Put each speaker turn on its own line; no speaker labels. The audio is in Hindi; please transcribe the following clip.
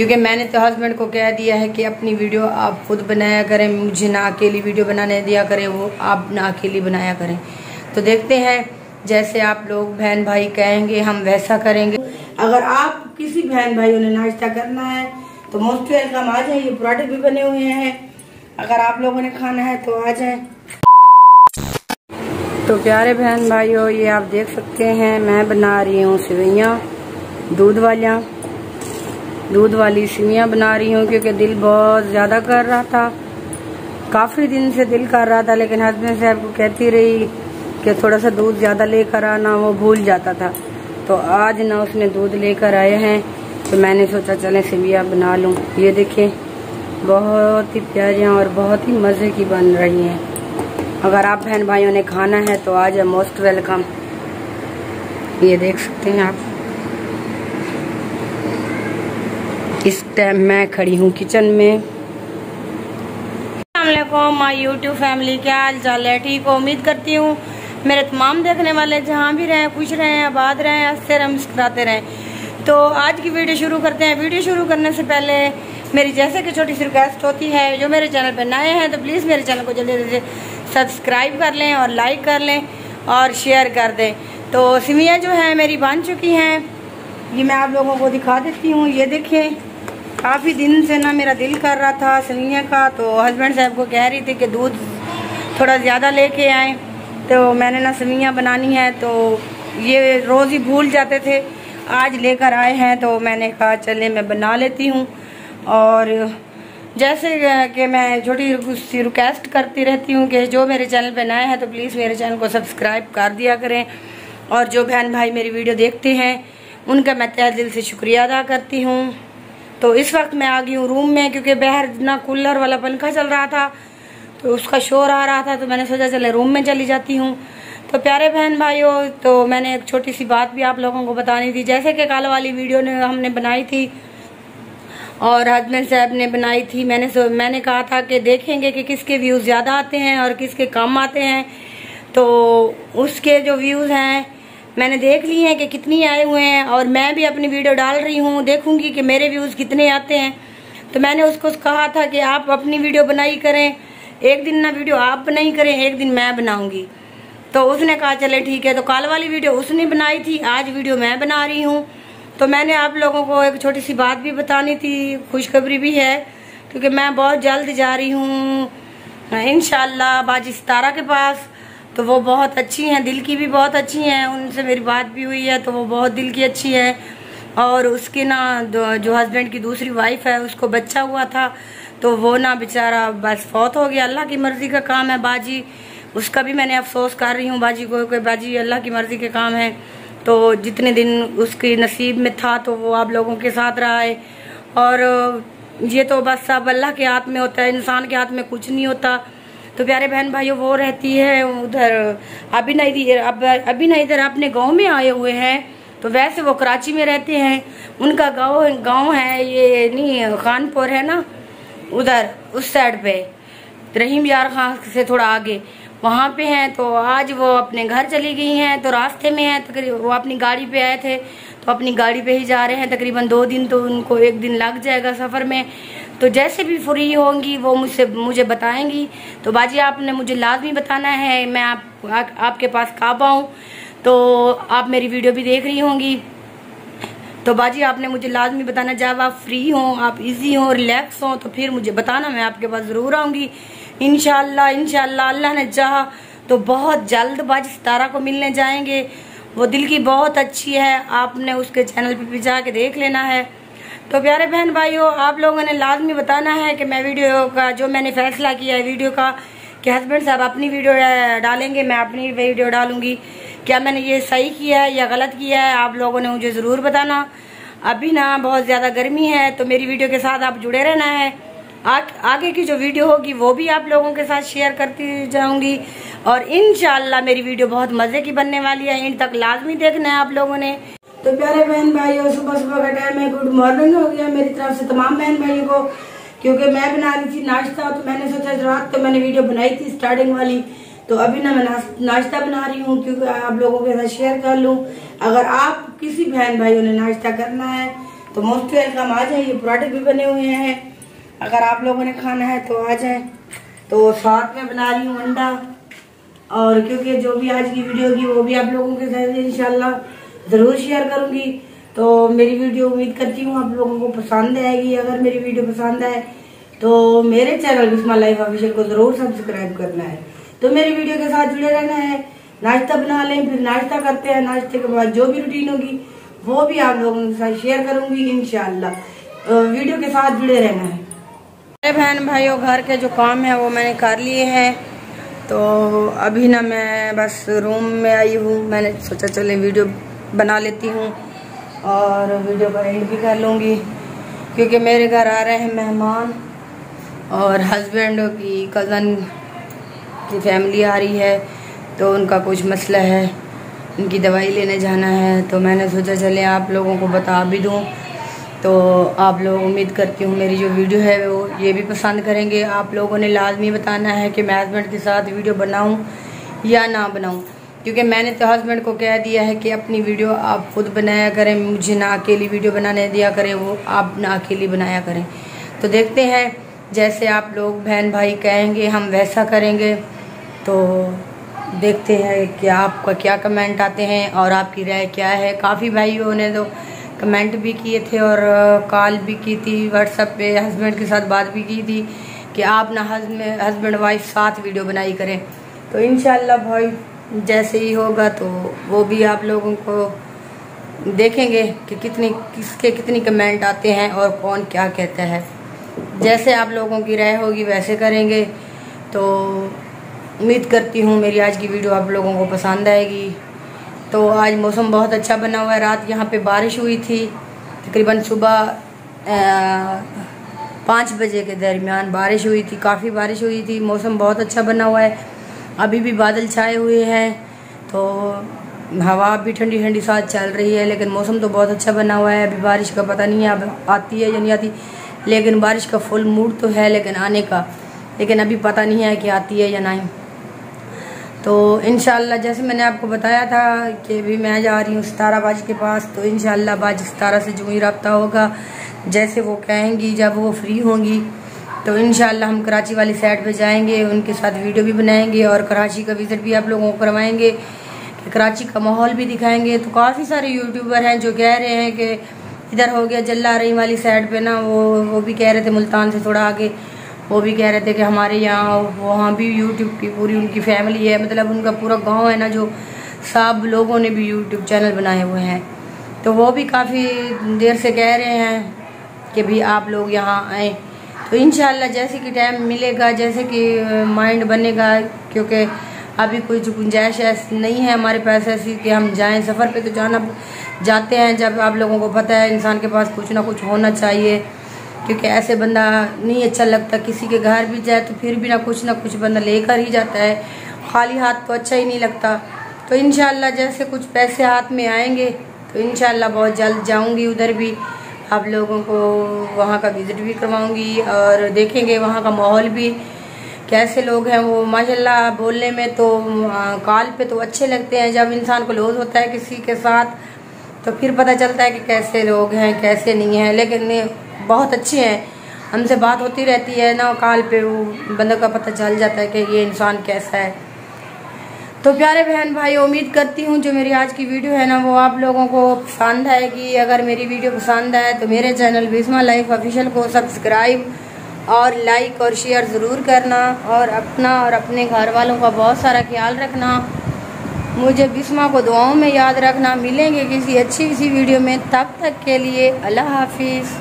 क्योंकि मैंने तो हस्बैंड को कह दिया है कि अपनी वीडियो आप खुद बनाया करें, मुझे ना अकेली वीडियो बनाने दिया करें, वो आप ना अकेली बनाया करें। तो देखते हैं, जैसे आप लोग बहन भाई कहेंगे हम वैसा करेंगे। अगर आप किसी बहन भाइयों ने नाश्ता करना है तो मोस्ट वेलकम, आ जाए। ये पराठे भी बने हुए हैं, अगर आप लोगों ने खाना है तो आ जाए। तो प्यारे बहन भाइयों, ये आप देख सकते हैं मैं बना रही हूँ सेवइयाँ, दूध वाली सेवइयाँ बना रही हूँ, क्योंकि दिल बहुत ज़्यादा कर रहा था, काफ़ी दिन से दिल कर रहा था, लेकिन हस्बैंड साहब को कहती रही कि थोड़ा सा दूध ज़्यादा लेकर आना, वो भूल जाता था। तो आज ना उसने दूध लेकर आए हैं, तो मैंने सोचा चलें सेवइयाँ बना लूँ। ये देखें, बहुत ही प्यारियाँ और बहुत ही मज़े की बन रही हैं। अगर आप बहन भाइयों ने खाना है तो आज है मोस्ट वेलकम। ये देख सकते हैं आप, इस टाइम मैं खड़ी हूँ किचन में। अस्सलाम वालेकुम माय यूट्यूब फैमिली, क्या हाल चाल है? ठीक हो? उम्मीद करती हूँ मेरे तमाम देखने वाले जहाँ भी रहें खुश रहें, आबाद रहें, हंसते रहें, मुस्कुराते रहें। तो आज की वीडियो शुरू करते हैं। वीडियो शुरू करने से पहले मेरी जैसे कि छोटी सी रिक्वेस्ट होती है, जो मेरे चैनल पर नए हैं तो प्लीज़ मेरे चैनल को जल्दी जल्दी सब्सक्राइब कर लें और लाइक कर लें और शेयर कर दें। तो सेवइयाँ जो हैं मेरी बन चुकी हैं, ये मैं आप लोगों को दिखा देती हूँ। ये देखें, काफ़ी दिन से ना मेरा दिल कर रहा था सेवइयाँ का, तो हस्बैंड साहब को कह रही थी कि दूध थोड़ा ज़्यादा लेके आएँ। तो मैंने ना सेवइयाँ बनानी है, तो ये रोज़ ही भूल जाते थे, आज लेकर आए हैं, तो मैंने कहा चले मैं बना लेती हूँ। और जैसे कि मैं छोटी सी रिक्वेस्ट करती रहती हूँ कि जो मेरे चैनल पे नए हैं तो प्लीज़ मेरे चैनल को सब्सक्राइब कर दिया करें, और जो बहन भाई मेरी वीडियो देखते हैं उनका मैं तहे दिल से शुक्रिया अदा करती हूँ। तो इस वक्त मैं आ गई हूँ रूम में, क्योंकि बाहर ना कूलर वाला पंखा चल रहा था तो उसका शोर आ रहा था, तो मैंने सोचा चले रूम में चली जाती हूँ। तो प्यारे बहन भाइयों, तो मैंने एक छोटी सी बात भी आप लोगों को बतानी थी। जैसे कि कल वाली वीडियो ने हमने बनाई थी और हस्बैंड साहब ने बनाई थी, मैंने कहा था कि देखेंगे कि किसके व्यूज़ ज़्यादा आते हैं और किसके कम आते हैं। तो उसके जो व्यूज़ हैं मैंने देख लिए हैं कि कितनी आए हुए हैं, और मैं भी अपनी वीडियो डाल रही हूँ, देखूंगी कि मेरे व्यूज़ कितने आते हैं। तो मैंने उसको कहा था कि आप अपनी वीडियो बनाई करें, एक दिन ना वीडियो आप बनाई करें, एक दिन मैं बनाऊंगी। तो उसने कहा चले ठीक है। तो कल वाली वीडियो उसने बनाई थी, आज वीडियो मैं बना रही हूँ। तो मैंने आप लोगों को एक छोटी सी बात भी बतानी थी, खुशखबरी भी है, क्योंकि मैं बहुत जल्द जा रही हूँ इंशाल्लाह बाजी सितारा के पास। तो वो बहुत अच्छी हैं, दिल की भी बहुत अच्छी हैं, उनसे मेरी बात भी हुई है, तो वो बहुत दिल की अच्छी है। और उसके ना जो हस्बैंड की दूसरी वाइफ है उसको बच्चा हुआ था, तो वो ना बेचारा बस फौत हो गया। अल्लाह की मर्जी का काम है बाजी, उसका भी मैंने अफसोस कर रही हूँ बाजी को कि बाजी अल्लाह की मर्जी के काम है। तो जितने दिन उसके नसीब में था तो वो आप लोगों के साथ रहा है, और ये तो बस सब अल्लाह के हाथ में होता है, इंसान के हाथ में कुछ नहीं होता। तो प्यारे बहन भाइयों, वो रहती है उधर, अभी ना इधर अपने गांव में आए हुए हैं। तो वैसे वो कराची में रहते हैं, उनका गांव है ये नहीं खानपुर है ना, उधर उस साइड पे रहीम यार खान से थोड़ा आगे वहाँ पे हैं। तो आज वो अपने घर चली गई हैं, तो रास्ते में हैं, वो अपनी गाड़ी पे आए थे तो अपनी गाड़ी पे ही जा रहे हैं। तकरीबन 2 दिन, तो उनको 1 दिन लग जाएगा सफ़र में। तो जैसे भी फ्री होंगी वो मुझे बताएंगी। तो बाजी आपने मुझे लाजमी बताना है, मैं आपके पास कब आऊँ। तो आप मेरी वीडियो भी देख रही होंगी, तो बाजी आपने मुझे लाजमी बताना, जब आप फ्री हों, आप इजी हों, रिलैक्स हों, तो फिर मुझे बताना, मैं आपके पास ज़रूर आऊँगी इंशाल्लाह। अल्लाह ने चाहा तो बहुत जल्द बाजी सितारा को मिलने जाएंगे। वो दिल की बहुत अच्छी है, आपने उसके चैनल पे भी जाके देख लेना है। तो प्यारे बहन भाइयों, आप लोगों ने लाजमी बताना है कि मैं वीडियो का जो मैंने फैसला किया है वीडियो का, कि हस्बैंड साहब अपनी वीडियो डालेंगे, मैं अपनी वीडियो डालूंगी, क्या मैंने ये सही किया है या गलत किया है, आप लोगों ने मुझे ज़रूर बताना। अभी ना बहुत ज़्यादा गर्मी है, तो मेरी वीडियो के साथ आप जुड़े रहना है। आगे की जो वीडियो होगी वो भी आप लोगों के साथ शेयर करती जाऊंगी, और इंशाल्लाह मेरी वीडियो बहुत मज़े की बनने वाली है, इन तक लाजमी देखना है आप लोगों ने। तो प्यारे बहन भाइयों, सुबह का टाइम है, गुड मॉर्निंग हो गया मेरी तरफ से तमाम बहन भाइयों को, क्योंकि मैं बना रही थी नाश्ता। तो मैंने सोचा रात तो मैंने वीडियो बनाई थी स्टार्टिंग वाली, तो अभी ना मैं नाश्ता बना रही हूँ, क्योंकि आप लोगों के साथ शेयर कर लूँ। अगर आप किसी बहन भाइयों ने नाश्ता करना है तो मोस्ट वेलकम, आ जाए। ये पराठे भी बने हुए हैं, अगर आप लोगों ने खाना है तो आ जाए। तो साथ में बना रही हूँ अंडा, और क्योंकि जो भी आज की वीडियो होगी वो भी आप लोगों के साथ इंशाल्लाह ज़रूर शेयर करूँगी। तो मेरी वीडियो उम्मीद करती हूँ आप लोगों को पसंद आएगी। अगर मेरी वीडियो पसंद आए तो मेरे चैनल बिस्मा लाइफ ऑफिशियल को ज़रूर सब्सक्राइब करना है। तो मेरी वीडियो के साथ जुड़े रहना है। नाश्ता बना लें, फिर नाश्ता करते हैं। नाश्ते के बाद जो भी रूटीन होगी वो भी आप लोगों के साथ शेयर करूँगी इंशाल्लाह। तो वीडियो के साथ जुड़े रहना है। मेरे बहन भाइयों, घर के जो काम है वो मैंने कर लिए हैं। तो अभी ना मैं बस रूम में आई हूँ। मैंने सोचा चले वीडियो बना लेती हूँ और वीडियो का एंड भी कर लूँगी, क्योंकि मेरे घर आ रहे हैं मेहमान और हस्बैंड की कज़न की फैमिली आ रही है। तो उनका कुछ मसला है, उनकी दवाई लेने जाना है। तो मैंने सोचा चले आप लोगों को बता भी दूँ। तो आप लोग, उम्मीद करती हूँ मेरी जो वीडियो है वो ये भी पसंद करेंगे। आप लोगों ने लाजमी बताना है कि मैं हस्बैंड के साथ वीडियो बनाऊँ या ना बनाऊँ, क्योंकि मैंने तो हस्बैंड को कह दिया है कि अपनी वीडियो आप खुद बनाया करें, मुझे ना अकेली वीडियो बनाने दिया करें, वो आप ना अकेली बनाया करें। तो देखते हैं, जैसे आप लोग बहन भाई कहेंगे हम वैसा करेंगे। तो देखते हैं कि आपका क्या कमेंट आते हैं और आपकी राय क्या है। काफ़ी भाइयों ने तो कमेंट भी किए थे और कॉल भी की थी, व्हाट्सएप पे हस्बैंड के साथ बात भी की थी कि आप ना हस्बैंड वाइफ साथ वीडियो बनाई करें। तो इंशाल्लाह भाई जैसे ही होगा तो वो भी आप लोगों को देखेंगे कि किसके कितनी कमेंट आते हैं और कौन क्या कहता है। जैसे आप लोगों की राय होगी वैसे करेंगे। तो उम्मीद करती हूँ मेरी आज की वीडियो आप लोगों को पसंद आएगी। तो आज मौसम बहुत अच्छा बना हुआ है। रात यहाँ पे बारिश हुई थी, तकरीबन सुबह 5 बजे के दरमियान बारिश हुई थी। काफ़ी बारिश हुई थी, मौसम बहुत अच्छा बना हुआ है। अभी भी बादल छाए हुए हैं, तो हवा भी ठंडी ठंडी साथ चल रही है, लेकिन मौसम तो बहुत अच्छा बना हुआ है। अभी बारिश का पता नहीं है अब आती है या नहीं आती, लेकिन बारिश का फुल मूड तो है लेकिन आने का, लेकिन अभी पता नहीं है कि आती है या नहीं। तो इंशाल्लाह जैसे मैंने आपको बताया था कि अभी मैं जा रही हूँ सितारा बाजी के पास। तो इंशाल्लाह बाजी सितारा से जो ही रब्ता होगा, जैसे वो कहेंगी, जब वो फ्री होंगी तो इंशाल्लाह हम कराची वाली साइड पे जाएंगे, उनके साथ वीडियो भी बनाएंगे और कराची का विज़िट भी आप लोगों को करवाएंगे, कि कराची का माहौल भी दिखाएंगे। तो काफ़ी सारे यूट्यूबर हैं जो कह रहे हैं कि इधर हो गया जल्ला रही वाली साइड पे ना, वो भी कह रहे थे मुल्तान से थोड़ा आगे, वो भी कह रहे थे कि हमारे यहाँ वहाँ भी यूट्यूब की पूरी उनकी फैमिली है, मतलब उनका पूरा गांव है ना, जो सब लोगों ने भी यूट्यूब चैनल बनाए हुए हैं। तो वो भी काफ़ी देर से कह रहे हैं कि भी आप लोग यहाँ आएँ। तो इंशाल्लाह जैसे कि टाइम मिलेगा, जैसे कि माइंड बनेगा, क्योंकि अभी कोई गुंजाइश ऐसी नहीं है हमारे पास ऐसी कि हम जाएँ। सफ़र पर तो जाते हैं जब आप लोगों को पता है इंसान के पास कुछ ना कुछ होना चाहिए, क्योंकि ऐसे बंदा नहीं अच्छा लगता। किसी के घर भी जाए तो फिर भी ना कुछ बंदा लेकर ही जाता है, खाली हाथ तो अच्छा ही नहीं लगता। तो इंशाल्लाह जैसे कुछ पैसे हाथ में आएंगे तो इंशाल्लाह बहुत जल्द जाऊंगी उधर भी, आप लोगों को वहाँ का विज़िट भी करवाऊंगी और देखेंगे वहाँ का माहौल भी, कैसे लोग हैं वो। माशाल्लाह बोलने में तो कॉल पे तो अच्छे लगते हैं, जब इंसान को लॉस होता है किसी के साथ तो फिर पता चलता है कि कैसे लोग हैं कैसे नहीं हैं, लेकिन बहुत अच्छे हैं। हमसे बात होती रहती है ना कॉल पे, वो बंदे का पता चल जाता है कि ये इंसान कैसा है। तो प्यारे बहन भाई, उम्मीद करती हूँ जो मेरी आज की वीडियो है ना वो आप लोगों को पसंद आएगी। अगर मेरी वीडियो पसंद आए तो मेरे चैनल बिस्मा लाइफ ऑफिशियल को सब्सक्राइब और लाइक और शेयर ज़रूर करना, और अपना और अपने घर वालों का बहुत सारा ख्याल रखना। मुझे बिस्मा को दुआओं में याद रखना। मिलेंगे किसी अच्छी वीडियो में, तब तक के लिए अल्लाह हाफिज़।